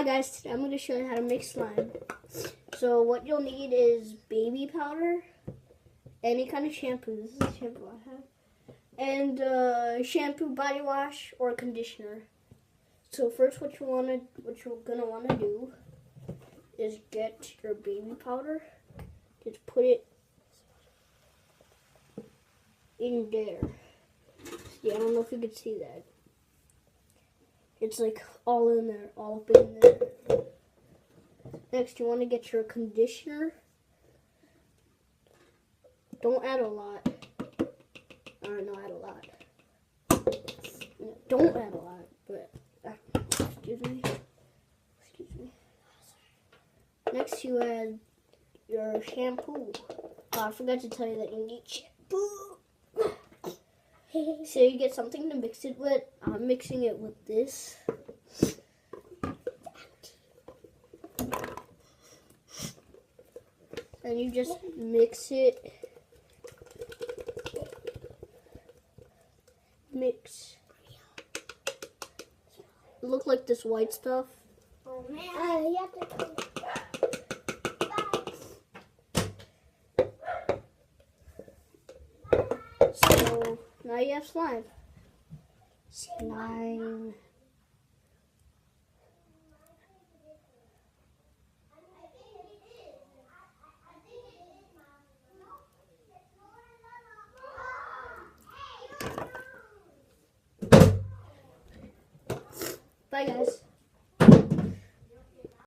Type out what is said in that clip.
guys, today I'm going to show you how to make slime. So what you'll need is baby powder, any kind of shampoo, this is the shampoo I have, and shampoo, body wash, or conditioner. So first what you're going to want to do is get your baby powder, just put it in there. See, I don't know if you can see that. It's like all in there, all up in there. Next, you want to get your conditioner. Don't add a lot. No, add a lot. Don't add a lot, but excuse me. Next, you add your shampoo. Oh, I forgot to tell you that you need shampoo. So you get something to mix it with. I'm mixing it with this. And you just mix it. Mix. Look like this white stuff. Oh man, you have to. So now you have slime. Slime. Bye guys.